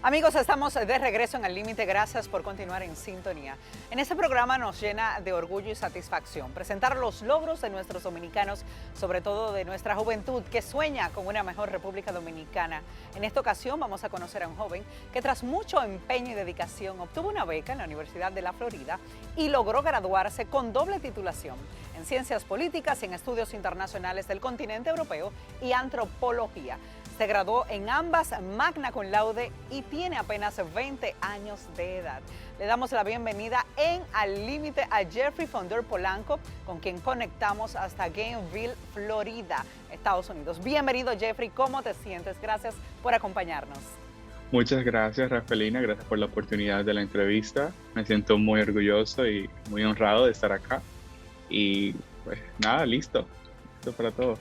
Amigos, estamos de regreso en El Límite. Gracias por continuar en sintonía. En este programa nos llena de orgullo y satisfacción presentar los logros de nuestros dominicanos, sobre todo de nuestra juventud que sueña con una mejor República Dominicana. En esta ocasión vamos a conocer a un joven que tras mucho empeño y dedicación obtuvo una beca en la Universidad de la Florida y logró graduarse con doble titulación en Ciencias Políticas y en Estudios Internacionales del Continente Europeo y Antropología. Se graduó en ambas magna cum laude y tiene apenas 20 años de edad. Le damos la bienvenida en Al Límite a Jeffrey Fondor Polanco, con quien conectamos hasta Gainesville, Florida, Estados Unidos. Bienvenido, Jeffrey. ¿Cómo te sientes? Gracias por acompañarnos. Muchas gracias, Rafaelina. Gracias por la oportunidad de la entrevista. Me siento muy orgulloso y muy honrado de estar acá. Y pues nada, listo. Listo para todo.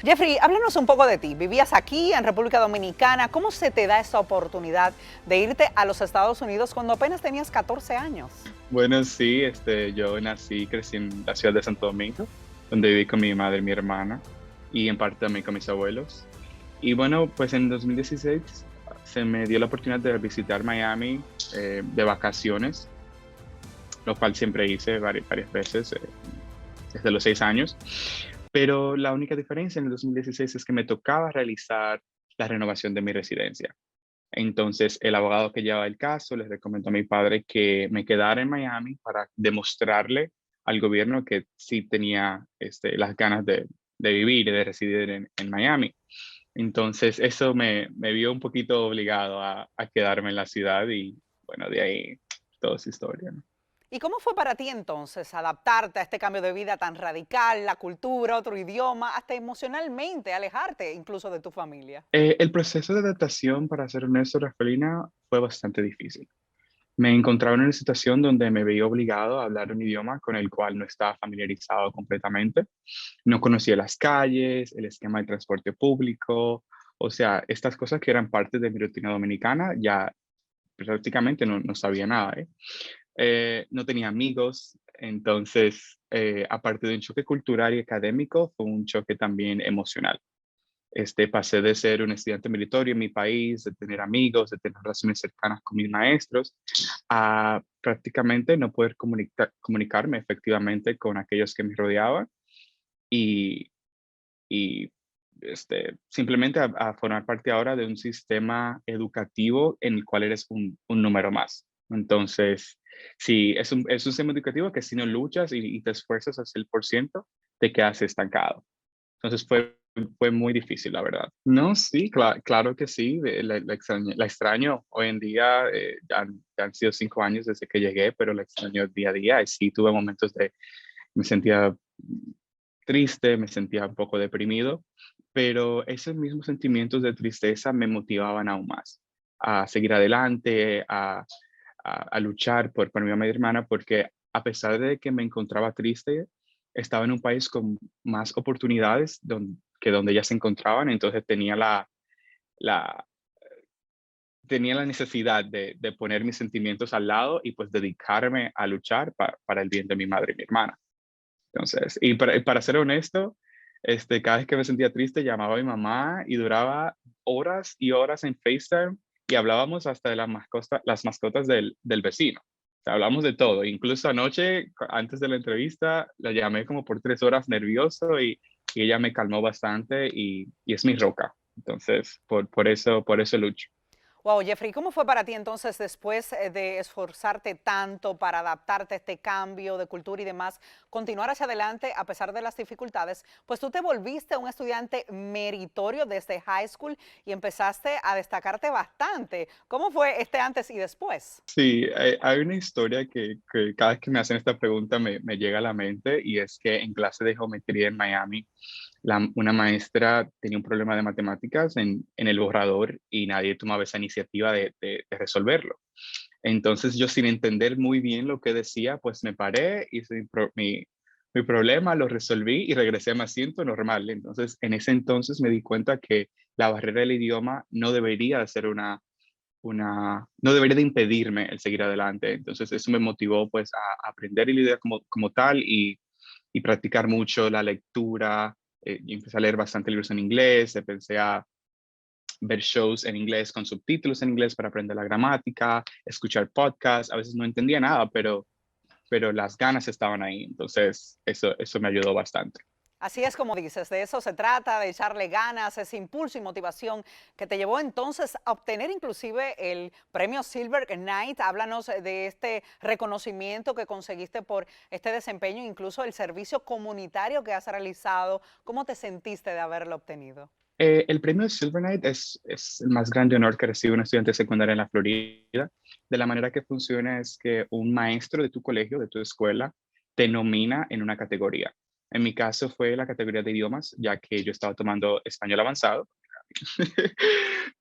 Jeffrey, háblanos un poco de ti. Vivías aquí en República Dominicana. ¿Cómo se te da esa oportunidad de irte a los Estados Unidos cuando apenas tenías 14 años? Bueno, sí, yo nací y crecí en la ciudad de Santo Domingo, donde viví con mi madre y mi hermana, y en parte también con mis abuelos. Y bueno, pues en 2016 se me dio la oportunidad de visitar Miami de vacaciones, lo cual siempre hice varias veces desde los 6 años. Pero la única diferencia en el 2016 es que me tocaba realizar la renovación de mi residencia. Entonces, el abogado que llevaba el caso les recomendó a mi padre que me quedara en Miami para demostrarle al gobierno que sí tenía las ganas de vivir y de residir en Miami. Entonces, eso me vio un poquito obligado a quedarme en la ciudad y bueno, de ahí toda esa historia, ¿no? ¿Y cómo fue para ti entonces adaptarte a este cambio de vida tan radical, la cultura, otro idioma, hasta emocionalmente alejarte incluso de tu familia? El proceso de adaptación, para ser honesto, Rafaelina, fue bastante difícil. Me encontraba en una situación donde me veía obligado a hablar un idioma con el cual no estaba familiarizado completamente. No conocía las calles, el esquema de transporte público, o sea, estas cosas que eran parte de mi rutina dominicana, ya prácticamente no sabía nada, ¿eh? No tenía amigos, entonces, aparte de un choque cultural y académico, fue un choque también emocional. Pasé de ser un estudiante meritorio en mi país, de tener amigos, de tener relaciones cercanas con mis maestros, a prácticamente no poder comunicarme efectivamente con aquellos que me rodeaban y, y simplemente a formar parte ahora de un sistema educativo en el cual eres un número más. Entonces, sí, es un sistema educativo que si no luchas y te esfuerzas al 100%, te quedas estancado. Entonces fue muy difícil, la verdad. No, sí, claro que sí, la extraño. Hoy en día ya han sido 5 años desde que llegué, pero la extraño día a día y sí tuve momentos me sentía triste, me sentía un poco deprimido, pero esos mismos sentimientos de tristeza me motivaban aún más a seguir adelante, a luchar por mi mamá y hermana, porque a pesar de que me encontraba triste, estaba en un país con más oportunidades que donde ellas se encontraban, entonces la, tenía la necesidad de poner mis sentimientos al lado y pues dedicarme a luchar para el bien de mi madre y mi hermana. Entonces, y para ser honesto, cada vez que me sentía triste, llamaba a mi mamá y duraba horas y horas en FaceTime y hablábamos hasta de las mascotas del vecino. O sea, hablamos de todo. Incluso anoche, antes de la entrevista, la llamé como por 3 horas nervioso y ella me calmó bastante y es mi roca. Entonces, por eso lucho. Wow, Jeffrey, ¿cómo fue para ti entonces después de esforzarte tanto para adaptarte a este cambio de cultura y demás, continuar hacia adelante a pesar de las dificultades? Pues tú te volviste un estudiante meritorio desde high school y empezaste a destacarte bastante. ¿Cómo fue este antes y después? Sí, hay una historia que cada vez que me hacen esta pregunta me llega a la mente y es que en clase de geometría en Miami, una maestra tenía un problema de matemáticas en el borrador y nadie tomaba esa iniciativa de resolverlo. Entonces yo sin entender muy bien lo que decía, pues me paré, hice mi problema, lo resolví y regresé a mi asiento normal. Entonces en ese entonces me di cuenta que la barrera del idioma no debería de ser no debería de impedirme el seguir adelante. Entonces eso me motivó pues a aprender el idioma como tal y practicar mucho la lectura. Y empecé a leer bastante libros en inglés, empecé a ver shows en inglés con subtítulos en inglés para aprender la gramática, escuchar podcasts. A veces no entendía nada, pero las ganas estaban ahí. Entonces, eso me ayudó bastante. Así es como dices, de eso se trata, de echarle ganas, ese impulso y motivación que te llevó entonces a obtener inclusive el premio Silver Knight. Háblanos de este reconocimiento que conseguiste por este desempeño, incluso el servicio comunitario que has realizado. ¿Cómo te sentiste de haberlo obtenido? El premio Silver Knight es el más grande honor que recibe un estudiante secundario en la Florida. De la manera que funciona es que un maestro de tu colegio, de tu escuela, te nomina en una categoría. En mi caso fue la categoría de idiomas, ya que yo estaba tomando español avanzado.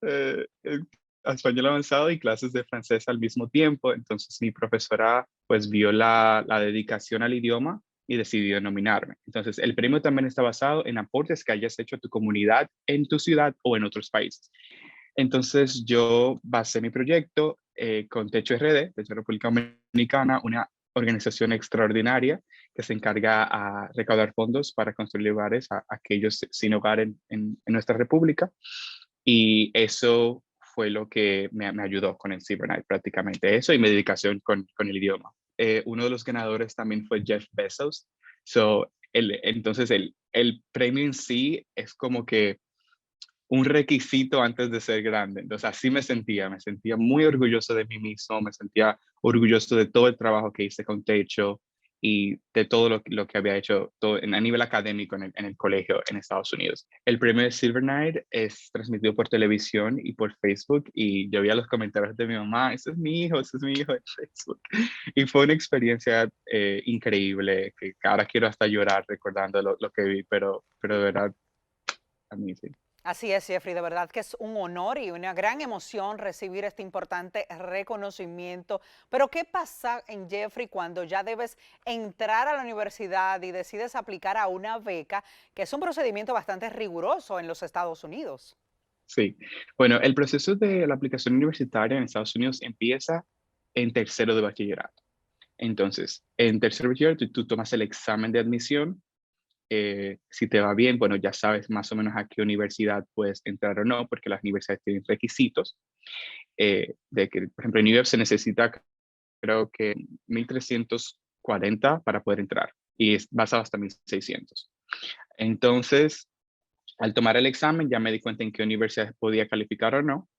eh, eh, Español avanzado y clases de francés al mismo tiempo. Entonces mi profesora pues vio la dedicación al idioma y decidió nominarme. Entonces, el premio también está basado en aportes que hayas hecho a tu comunidad en tu ciudad o en otros países. Entonces, yo basé mi proyecto con Techo RD, Techo República Dominicana, una organización extraordinaria que se encarga a recaudar fondos para construir lugares a aquellos sin hogar en nuestra república. Y eso fue lo que me ayudó con el Cybernight prácticamente, eso y mi dedicación con el idioma. Uno de los ganadores también fue Jeff Bezos. Entonces, el premio en sí es como que un requisito antes de ser grande. Entonces, así me sentía muy orgulloso de mí mismo, me sentía orgulloso de todo el trabajo que hice con Techo y de todo lo que había hecho todo, a nivel académico en el colegio en Estados Unidos. El premio de Silver Knight es transmitido por televisión y por Facebook y yo veía los comentarios de mi mamá, ese es mi hijo en Facebook. Y fue una experiencia increíble que ahora quiero hasta llorar recordando lo que vi, pero de verdad, a mí sí. Así es, Jeffrey, de verdad que es un honor y una gran emoción recibir este importante reconocimiento. Pero ¿qué pasa en Jeffrey cuando ya debes entrar a la universidad y decides aplicar a una beca, que es un procedimiento bastante riguroso en los Estados Unidos? Sí, bueno, el proceso de la aplicación universitaria en Estados Unidos empieza en tercero de bachillerato. Entonces, en tercero de bachillerato tú tomas el examen de admisión. Si te va bien, bueno, ya sabes más o menos a qué universidad puedes entrar o no, porque las universidades tienen requisitos. De que, por ejemplo, en New York se necesita, creo que 1340 para poder entrar y es basado hasta 1600. Entonces, al tomar el examen ya me di cuenta en qué universidades podía calificar o no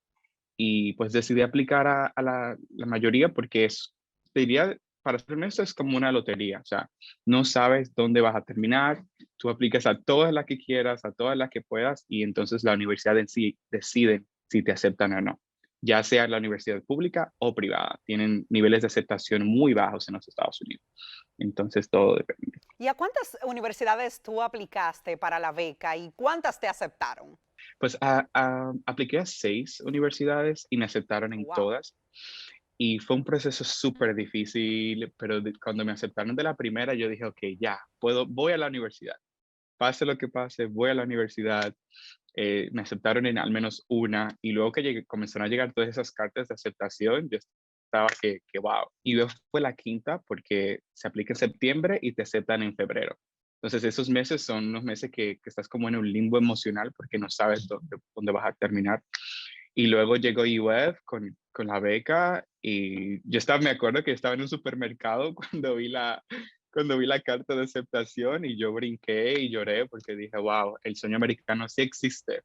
y pues decidí aplicar a la mayoría porque te diría, para ser honesto, es como una lotería, o sea, no sabes dónde vas a terminar, tú aplicas a todas las que quieras, a todas las que puedas y entonces la universidad en sí decide si te aceptan o no, ya sea la universidad pública o privada, tienen niveles de aceptación muy bajos en los Estados Unidos, entonces todo depende. ¿Y a cuántas universidades tú aplicaste para la beca y cuántas te aceptaron? Pues apliqué a 6 universidades y me aceptaron en Wow. todas. Y fue un proceso súper difícil, pero cuando me aceptaron de la primera, yo dije, ok, ya, voy a la universidad. Pase lo que pase, voy a la universidad. Me aceptaron en al menos una y luego que comenzaron a llegar todas esas cartas de aceptación, yo estaba que wow. Y luego fue la quinta porque se aplica en septiembre y te aceptan en febrero. Entonces esos meses son unos meses que estás como en un limbo emocional porque no sabes dónde vas a terminar. Y luego llegó UF con la beca y me acuerdo que estaba en un supermercado cuando vi la carta de aceptación y yo brinqué y lloré porque dije, wow, el sueño americano sí existe.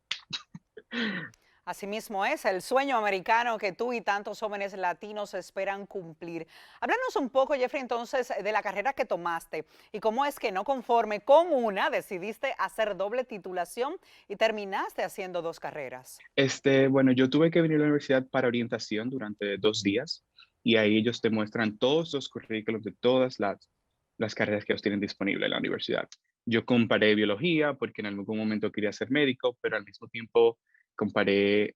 Asimismo es el sueño americano que tú y tantos jóvenes latinos esperan cumplir. Háblanos un poco, Jeffrey, entonces, de la carrera que tomaste y cómo es que no conforme con una, decidiste hacer doble titulación y terminaste haciendo dos carreras. Bueno, yo tuve que venir a la universidad para orientación durante 2 días y ahí ellos te muestran todos los currículos de todas las carreras que ellos tienen disponible en la universidad. Yo comparé biología porque en algún momento quería ser médico, pero al mismo tiempo comparé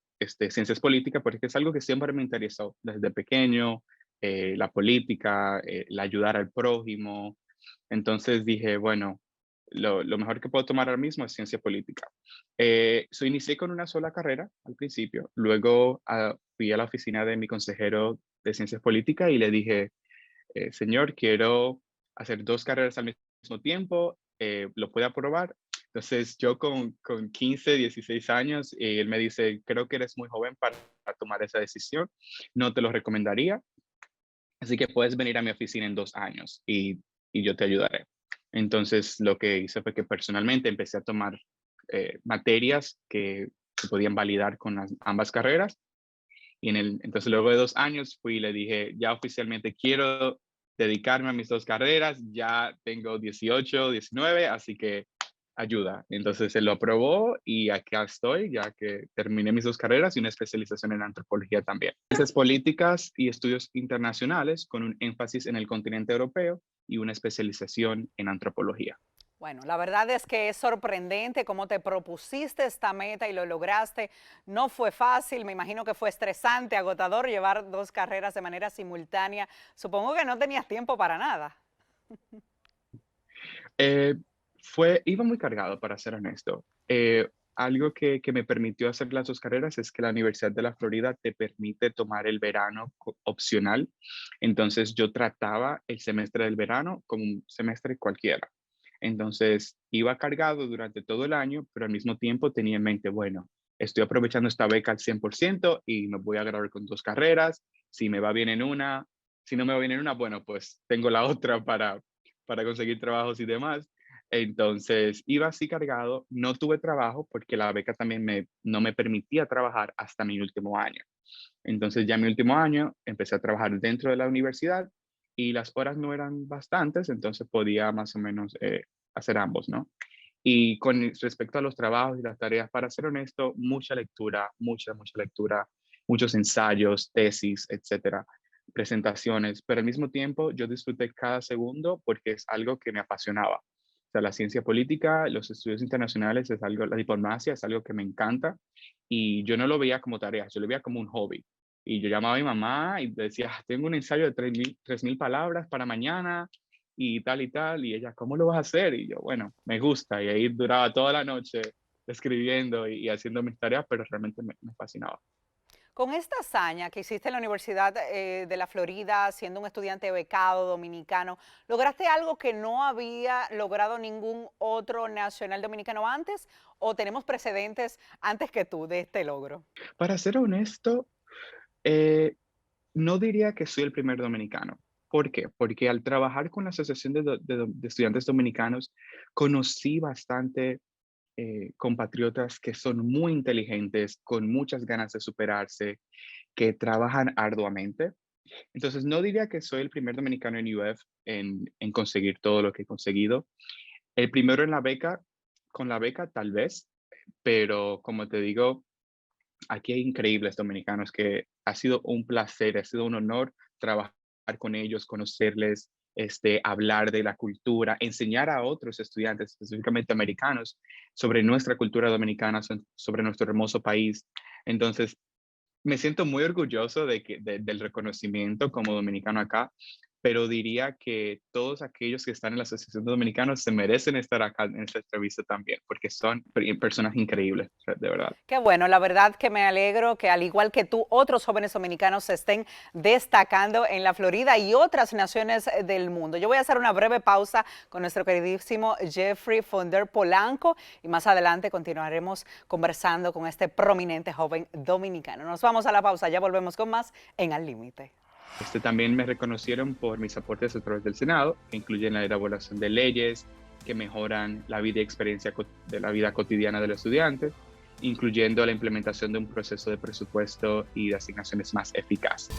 ciencias políticas porque es algo que siempre me interesó desde pequeño, la política, el ayudar al prójimo. Entonces dije, bueno, lo mejor que puedo tomar ahora mismo es ciencia política. Inicié con una sola carrera al principio, luego fui a la oficina de mi consejero de ciencias políticas y le dije, señor, quiero hacer 2 carreras al mismo tiempo, ¿lo puede aprobar? Entonces yo con 15, 16 años, él me dice, creo que eres muy joven para tomar esa decisión, no te lo recomendaría, así que puedes venir a mi oficina en 2 años y yo te ayudaré. Entonces lo que hice fue que personalmente empecé a tomar materias que se podían validar con ambas carreras. Y entonces luego de 2 años fui y le dije, ya oficialmente quiero dedicarme a mis dos carreras, ya tengo 18, 19, así que ayuda. Entonces él lo aprobó y acá estoy, ya que terminé mis dos carreras y una especialización en antropología también. Ciencias políticas y estudios internacionales con un énfasis en el continente europeo y una especialización en antropología. Bueno, la verdad es que es sorprendente cómo te propusiste esta meta y lo lograste. No fue fácil, me imagino que fue estresante, agotador llevar dos carreras de manera simultánea. Supongo que no tenías tiempo para nada. Eh, iba muy cargado, para ser honesto. Algo que me permitió hacer las dos carreras es que la Universidad de la Florida te permite tomar el verano opcional. Entonces yo trataba el semestre del verano como un semestre cualquiera. Entonces iba cargado durante todo el año, pero al mismo tiempo tenía en mente, bueno, estoy aprovechando esta beca al 100% y me voy a graduar con dos carreras. Si me va bien en una, si no me va bien en una, bueno, pues tengo la otra para conseguir trabajos y demás. Entonces iba así cargado, no tuve trabajo porque la beca también no me permitía trabajar hasta mi último año. Entonces ya mi último año empecé a trabajar dentro de la universidad y las horas no eran bastantes, entonces podía más o menos hacer ambos, ¿no? Y con respecto a los trabajos y las tareas, para ser honesto, mucha lectura, mucha lectura, muchos ensayos, tesis, etcétera, presentaciones, pero al mismo tiempo yo disfruté cada segundo porque es algo que me apasionaba. O sea, la ciencia política, los estudios internacionales es algo, la diplomacia es algo que me encanta y yo no lo veía como tarea, yo lo veía como un hobby. Y yo llamaba a mi mamá y decía, tengo un ensayo de 3.000 palabras para mañana y tal, y ella, ¿cómo lo vas a hacer? Y yo, bueno, me gusta, y ahí duraba toda la noche escribiendo y haciendo mis tareas, pero realmente me fascinaba. Con esta hazaña que hiciste en la Universidad de la Florida, siendo un estudiante becado dominicano, ¿lograste algo que no había logrado ningún otro nacional dominicano antes? ¿O tenemos precedentes antes que tú de este logro? Para ser honesto, eh, no diría que soy el primer dominicano. ¿Por qué? Porque al trabajar con la Asociación de Estudiantes Dominicanos, conocí bastante compatriotas que son muy inteligentes, con muchas ganas de superarse, que trabajan arduamente. Entonces, no diría que soy el primer dominicano en UF en conseguir todo lo que he conseguido. El primero en la beca, con la beca tal vez, pero como te digo, aquí hay increíbles dominicanos que ha sido un placer, ha sido un honor trabajar con ellos, conocerles, hablar de la cultura, enseñar a otros estudiantes, específicamente americanos, sobre nuestra cultura dominicana, sobre nuestro hermoso país. Entonces, me siento muy orgulloso del reconocimiento como dominicano acá, pero diría que todos aquellos que están en la Asociación de Dominicanos se merecen estar acá en esta entrevista también, porque son personas increíbles, de verdad. Qué bueno, la verdad que me alegro que al igual que tú, otros jóvenes dominicanos se estén destacando en la Florida y otras naciones del mundo. Yo voy a hacer una breve pausa con nuestro queridísimo Jeffrey Fonder Polanco y más adelante continuaremos conversando con este prominente joven dominicano. Nos vamos a la pausa, ya volvemos con más en Al Límite. También me reconocieron por mis aportes a través del Senado, que incluyen la elaboración de leyes que mejoran la vida y experiencia de la vida cotidiana de los estudiantes, incluyendo la implementación de un proceso de presupuesto y de asignaciones más eficaz.